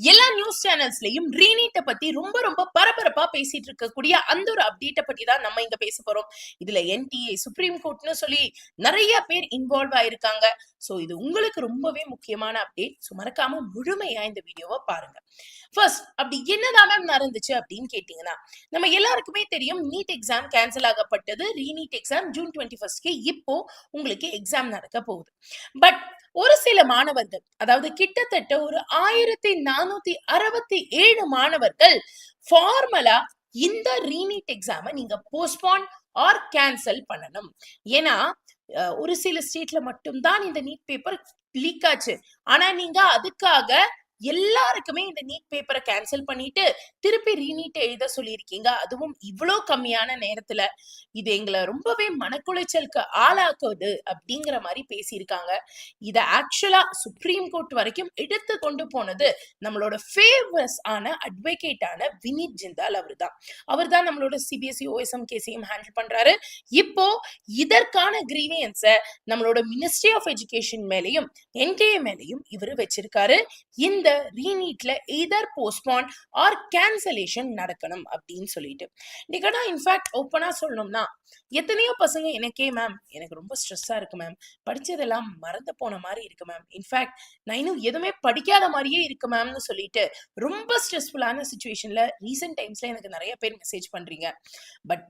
எல்லா நியூஸ் சேனல்ஸ்லயும் ரீநீட்டை பத்தி ரொம்ப ரொம்ப பரபரப்பா பேசிட்டு இருக்கக்கூடிய அந்த ஒரு அப்டேட்டை பத்தி தான் நம்ம இங்க பேச போறோம். இதுல என்டிஏ சுப்ரீம் கோர்ட்னு சொல்லி நிறைய பேர் இன்வால்வ் ஆயிருக்காங்க. சோ இது உங்களுக்கு ரொம்பவே முக்கியமான அப்டேட். சோ மறக்காம முழுமையா இந்த வீடியோவை பாருங்க. ஃபர்ஸ்ட் அப்படி என்னதான் மேம் நடந்துச்சு அப்படின்னு கேட்டீங்கன்னா, நம்ம எல்லாருக்குமே தெரியும் நீட் எக்ஸாம் கேன்சல் ஆகப்பட்டது. ரீநீட் எக்ஸாம் ஜூன் 21 இப்போ உங்களுக்கு எக்ஸாம் நடக்க போகுது. பட் ஒரு சில மாணவர்கள், அதாவது கிட்டத்தட்ட ஒரு 1467 மாணவர்கள் ஃபார்மலா இந்த ரீநீட் எக்ஸாமை நீங்க போஸ்ட்போன் ஆர் கேன்சல் பண்ணணும். ஏன்னா ஒரு சில ஸ்டேட்ல மட்டும்தான் இந்த நீட் பேப்பர் லீக் ஆச்சு. ஆனா நீங்க அதுக்காக எல்லாருக்குமே இந்த நீட் பேப்பரை கேன்சல் பண்ணிட்டு திருப்பி ரீநீட் எழுத சொல்லியிருக்கீங்க. அதுவும் இவ்வளோ கம்மியான நேரத்துல. இது எங்களை ரொம்பவே மனக்குளைச்சலுக்கு ஆளாக்குது அப்படிங்கிற மாதிரி பேசியிருக்காங்க. இதை ஆக்சுவலா சுப்ரீம் கோர்ட் வரைக்கும் எடுத்து கொண்டு போனது நம்மளோட ஃபேமஸ் ஆன அட்வொகேட்டான வினித் ஜிந்தால் அவர் தான் நம்மளோட சிபிஎஸ்இ ஓஎஸ்எம் கேஸையும் ஹேண்டில் பண்றாரு. இப்போ இதற்கான கிரீவியன்ஸை நம்மளோட மினிஸ்ட்ரி ஆஃப் எஜுகேஷன் மேலையும் என்டிஏ மேலையும் இவர் வச்சிருக்காரு. இந்த ரீநீட்ல எய்தர் போஸ்ட்போன் ஆர் கேன்சலேஷன் நடக்கணும் அப்படின்னு சொல்லிட்டு. இன்னைக்கு இன்ஃபேக்ட் ஓப்பனா சொல்லணும்னா, எத்தனையோ பசங்க எனக்கே மேம் எனக்கு ரொம்ப ஸ்ட்ரெஸ்ஸா இருக்கு மேம், படிச்சதெல்லாம் மறந்து போன மாதிரி இருக்கு மேம், இன்ஃபேக்ட் நான் இன்னும் எதுவுமே படிக்காத மாதிரியே இருக்கு மேம்னு சொல்லிட்டு ரொம்ப ஸ்ட்ரெஸ்ஃபுல்லான சுச்சுவேஷன்ல ரீசெண்ட் டைம்ஸ்ல எனக்கு நிறைய பேர் மெசேஜ் பண்றீங்க. பட்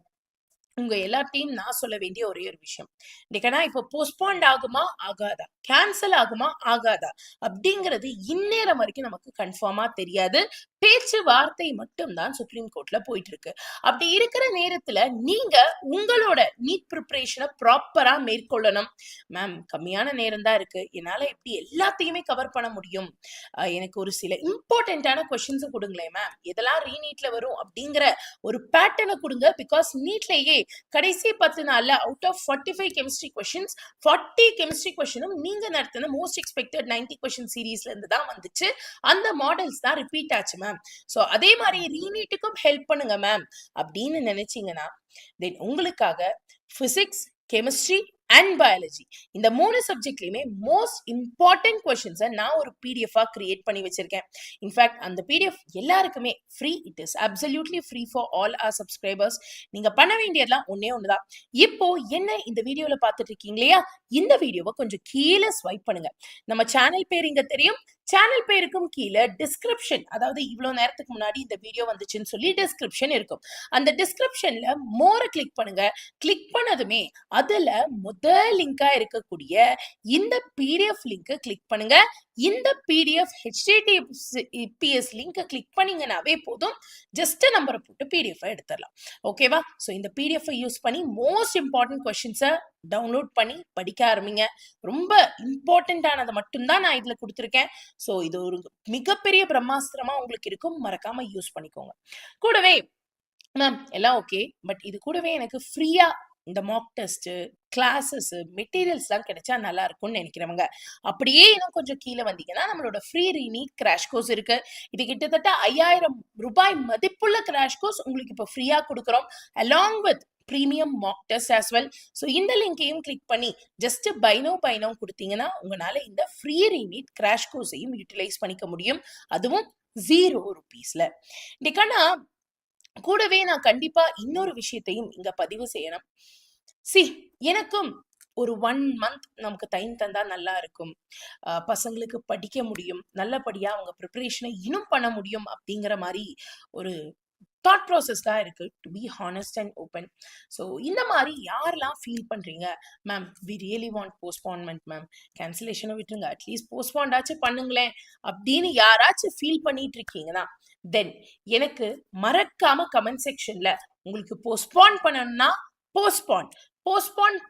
உங்க எல்லாத்தையும் நான் சொல்ல வேண்டிய ஒரே ஒரு விஷயம், இன்னைக்கு இப்போ போஸ்ட்போன்ட் ஆகுமா ஆகாதா, கேன்சல் ஆகுமா ஆகாதா அப்படிங்கிறது இந்நேரம் வரைக்கும் நமக்கு கன்ஃபார்மா தெரியாது. பேச்சுவார்த்தை மட்டும்தான் சுப்ரீம் கோர்ட்ல போயிட்டு இருக்கு. அப்படி இருக்கிற நேரத்துல நீங்க உங்களோட நீட் ப்ரிப்பரேஷனை ப்ராப்பரா மேற்கொள்ளணும். மேம் கம்மியான நேரம் தான் இருக்கு, என்னால எப்படி எல்லாத்தையுமே கவர் பண்ண முடியும், எனக்கு ஒரு சில இம்பார்ட்டன்டான கொஸ்டின்ஸ் கொடுங்களேன் மேம், இதெல்லாம் ரீநீட்ல வரும் அப்படிங்கிற ஒரு பேட்டர்னை கொடுங்க. பிகாஸ் நீட்லயே கடைசி 10 நாள்ல out of 45 chemistry questions 40 chemistry கொஸ்டினும் நீங்க நடத்தின மோஸ்ட் எக்ஸ்பெக்டட் 90 கொஸ்டின் சீரீஸ்ல இருந்து தான் வந்துச்சு. அந்த மாடல்ஸ் தான் ரிப்பீட் ஆச்சு மேம். சோ அதே மாதிரி ரீநீட்டுக்கும் ஹெல்ப் பண்ணுங்க மேம் அப்படின்னு நினைச்சீங்கன்னா தென் உங்களுக்காக பிசிக்ஸ், கெமிஸ்ட்ரி அண்ட் பயாலஜி இந்த 3 சப்ஜெக்ட்லயுமே மோஸ்ட் இம்பார்ட்டன்ட் கொஸ்டின்ஸை நான் ஒரு பிடிஎஃபா கிரியேட் பண்ணி வச்சிருக்கேன். இன்ஃபேக்ட் அந்த பிடிஎஃப் எல்லாருக்குமே free. It is absolutely free for all our subscribers. நீங்க பண்ண வேண்டியதெல்லாம் ஒன்னே ஒண்ணுதான். இப்போ என்ன இந்த வீடியோல பார்த்துட்டு இருக்கீங்க இல்லையா, இந்த வீடியோவை கொஞ்சம் கீழே ஸ்வைப் பண்ணுங்க. நம்ம சேனல் பேர் இங்க தெரியும். சேனல் பேருக்கும் கீழே டிஸ்கிரிப்ஷன், அதாவது இவ்வளவு நேரத்துக்கு முன்னாடி இந்த வீடியோ வந்துச்சுன்னு சொல்லி டிஸ்கிரிப்ஷன் இருக்கும். அந்த டிஸ்கிரிப்ஷன்ல மோரை கிளிக் பண்ணுங்க. கிளிக் பண்ணதுமே அதுல முதல் லிங்கா இருக்கக்கூடிய இந்த பிடிஎஃப் லிங்க் கிளிக் பண்ணுங்க. இந்த பிடிஎஃப் HTTPS லிங்க் கிளிக் பண்ணீங்கன்னாவே போதும். ஜஸ்ட் நம்பரை போட்டு பிடிஎஃப் எடுத்துடலாம். ஓகேவா? ஸோ இந்த பிடிஎஃப் யூஸ் பண்ணி மோஸ்ட் இம்பார்ட்டன்ட் கொஸ்டின்ஸை டவுன்லோட் பண்ணி படிக்க ஆரம்பிங்க. ரொம்ப இம்பார்ட்டன்டானதை மட்டும்தான் நான் இதுல கொடுத்துருக்கேன். ஸோ இது ஒரு மிகப்பெரிய பிரம்மாஸ்திரமா உங்களுக்கு இருக்கும். மறக்காம யூஸ் பண்ணிக்கோங்க. கூடவே மேம் எல்லாம் ஓகே, பட் இது கூடவே எனக்கு ஃப்ரீயா இந்த மாக் டெஸ்ட், கிளாஸஸ், மெட்டீரியல்ஸ் எல்லாம் கிடைச்சா நல்லா இருக்கும்னு நினைக்கிறவங்க அப்படியே இன்னும் கொஞ்சம் கீழே வந்தீங்கன்னா நம்மளோட ஃப்ரீ ரீநீட் கிராஷ் கோர்ஸ் இருக்கு. இது கிட்டத்தட்ட 5000 ரூபாய் மதிப்புள்ள கிராஷ் கோர்ஸ் உங்களுக்கு இப்போ ஃப்ரீயா கொடுக்குறோம், along with premium Mach test as well. So இந்த லிங்கையும் கிளிக் பண்ணி ஜஸ்ட் பை நோ கொடுத்தீங்கன்னா உங்களால இந்த ஃப்ரீ ரீநீட் கிராஷ் கோர்ஸையும் யூட்டிலைஸ் பண்ணிக்க முடியும். அதுவும் 0 ரூபீஸ்ல. இன்னைக்கான கூடவே நான் கண்டிப்பா இன்னொரு விஷயத்தையும் இங்க பதிவு செய்யணும். எனக்கும் ஒரு 1 மந்த் நமக்கு டைம் தந்தா நல்லா இருக்கும், பசங்களுக்கு படிக்க முடியும், நல்லபடியா அவங்க ப்ரிப்பரேஷனை இன்னும் பண்ண முடியும் அப்படிங்கிற மாதிரி ஒரு தாட் ப்ராசஸ் தான் இருக்கு. To be honest and open. So இந்த மாதிரி யாரெல்லாம் ஃபீல் பண்றீங்க, ma'am we really want postponement ma'am, கேன்சலேஷனை விட்டுருங்க, அட்லீஸ்ட் போஸ்ட்போண்டாச்சும் பண்ணுங்களேன் அப்படின்னு யாராச்சும் ஃபீல் பண்ணிட்டு இருக்கீங்கன்னா தென் எனக்கு மறக்காம கமெண்ட் செக்ஷன்ல உங்களுக்கு போஸ்ட்போன் பண்ணணும்னா போஸ்ட்போன்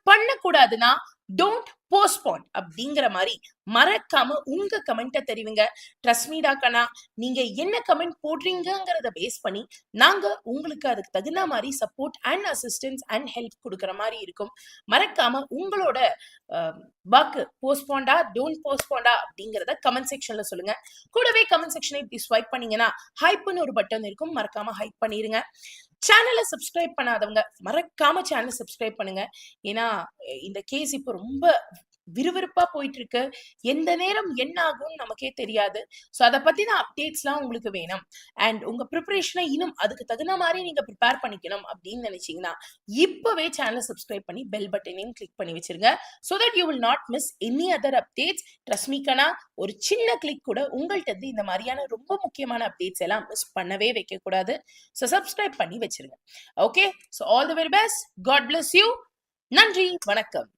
பண்ணக்கூடாதுன்னா டோன்ட் போஸ்ட்போன் அப்படிங்கிற மாதிரி மறக்காம உங்க கமெண்ட்டை தெரிவிங்க. ட்ரஸ்ட் மீ டாக்கனா, நீங்க என்ன கமெண்ட் போடுறீங்கிறத பேஸ் பண்ணி நாங்க உங்களுக்கு அதுக்கு தகுந்த மாதிரி support and assistance and help கொடுக்குற மாதிரி இருக்கும். மறக்காம உங்களோட வாக்கு போஸ்ட்போண்டா டோன்ட் போஸ்ட்போண்டா அப்படிங்கிறத கமெண்ட் செக்ஷன்ல சொல்லுங்க. கூடவே கமெண்ட் செக்ஷனை இப்படி ஸ்வைப் பண்ணீங்கன்னா ஹைப்னு ஒரு பட்டன் இருக்கும், மறக்காம ஹைப் பண்ணிருங்க. சேனலை சப்ஸ்கிரைப் பண்ணாதவங்க மறக்காம சேனல் சப்ஸ்கிரைப் பண்ணுங்க. ஏன்னா இந்த கேஸ் இப்போ ரொம்ப விறுவிறுப்பா போயிட்டு இருக்கு. எந்த நேரம் என்ன ஆகும்னு நமக்கே தெரியாது. ஸோ அத பத்தின அப்டேட்ஸ்லாம் உங்களுக்கு வேணும். அண்ட் உங்க ப்ரிப்பரேஷனை இன்னும் அதுக்கு தகுந்த மாதிரி நீங்க ப்ரிப்பேர் பண்ணிக்கணும் அப்படின்னு நினைச்சீங்கன்னா, இப்பவே சேனலை சப்ஸ்கிரைப் பண்ணி பெல் பட்டனையும் கிளிக் பண்ணி வச்சிருங்க. So that you will not miss any other updates. Trust me கனா, ஒரு சின்ன கிளிக் கூட உங்கள்ட்ட இருந்து இந்த மாதிரியான ரொம்ப முக்கியமான அப்டேட்ஸ் எல்லாம் மிஸ் பண்ணவே வைக்க கூடாது. ஸோ சப்ஸ்கிரைப் பண்ணி வச்சிருங்க. Okay, so all the very best. God bless you. நன்றி, வணக்கம்.